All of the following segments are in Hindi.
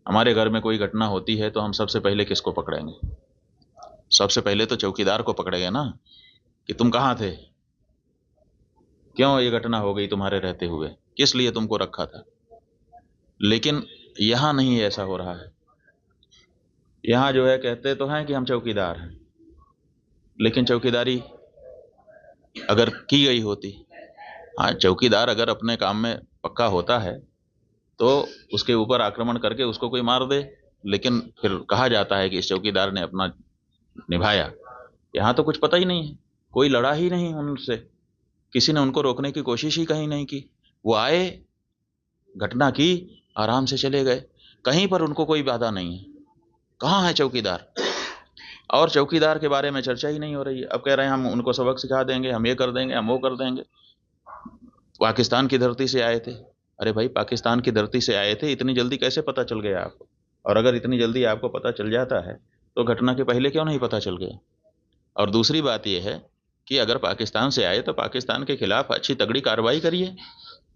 हमारे घर में कोई घटना होती है तो हम सबसे पहले किसको पकड़ेंगे? सबसे पहले तो चौकीदार को पकड़ेंगे ना, कि तुम कहाँ थे, क्यों ये घटना हो गई तुम्हारे रहते हुए, किस लिए तुमको रखा था। लेकिन यहाँ नहीं ऐसा हो रहा है। यहाँ जो है कहते तो हैं कि हम चौकीदार हैं, लेकिन चौकीदारी अगर की गई होती, हाँ चौकीदार अगर अपने काम में पक्का होता है तो उसके ऊपर आक्रमण करके उसको कोई मार दे, लेकिन फिर कहा जाता है कि इस चौकीदार ने अपना निभाया। यहाँ तो कुछ पता ही नहीं है, कोई लड़ा ही नहीं उनसे, किसी ने उनको रोकने की कोशिश ही कहीं नहीं की। वो आए, घटना की, आराम से चले गए, कहीं पर उनको कोई बाधा नहीं है। कहाँ है चौकीदार? और चौकीदार के बारे में चर्चा ही नहीं हो रही है। अब कह रहे हैं हम उनको सबक सिखा देंगे, हम ये कर देंगे, हम वो कर देंगे। पाकिस्तान की धरती से आए थे। अरे भाई, पाकिस्तान की धरती से आए थे, इतनी जल्दी कैसे पता चल गया आपको? और अगर इतनी जल्दी आपको पता चल जाता है तो घटना के पहले क्यों नहीं पता चल गया? और दूसरी बात यह है कि अगर पाकिस्तान से आए तो पाकिस्तान के खिलाफ अच्छी तगड़ी कार्रवाई करिए।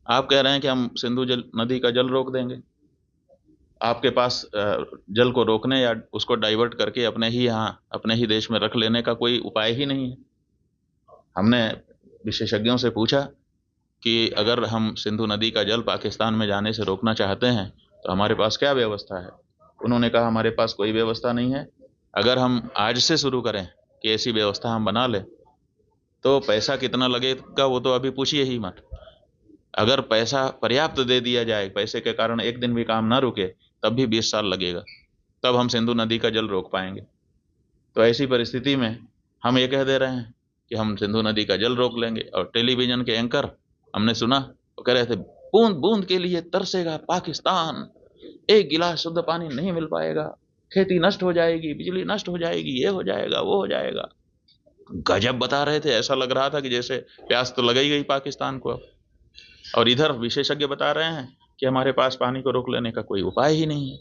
आप कह रहे हैं कि हम सिंधु जल नदी का जल रोक देंगे। आपके पास जल को रोकने या उसको डाइवर्ट करके अपने ही यहाँ अपने ही देश में रख लेने का कोई उपाय ही नहीं है। हमने विशेषज्ञों से पूछा कि अगर हम सिंधु नदी का जल पाकिस्तान में जाने से रोकना चाहते हैं तो हमारे पास क्या व्यवस्था है। उन्होंने कहा हमारे पास कोई व्यवस्था नहीं है। अगर हम आज से शुरू करें कि ऐसी व्यवस्था हम बना लें तो पैसा कितना लगेगा वो तो अभी पूछिए ही मत। अगर पैसा पर्याप्त दे दिया जाए, पैसे के कारण एक दिन भी काम ना रुके, तब भी 20 साल लगेगा, तब हम सिंधु नदी का जल रोक पाएंगे। तो ऐसी परिस्थिति में हम ये कह दे रहे हैं कि हम सिंधु नदी का जल रोक लेंगे। और टेलीविजन के एंकर हमने सुना, वो कह रहे थे बूंद बूंद के लिए तरसेगा पाकिस्तान, एक गिलास शुद्ध पानी नहीं मिल पाएगा, खेती नष्ट हो जाएगी, बिजली नष्ट हो जाएगी, ये हो जाएगा, वो हो जाएगा। गजब बता रहे थे, ऐसा लग रहा था कि जैसे प्यास तो लग ही गई पाकिस्तान को अब। और इधर विशेषज्ञ बता रहे हैं कि हमारे पास पानी को रोक लेने का कोई उपाय ही नहीं है।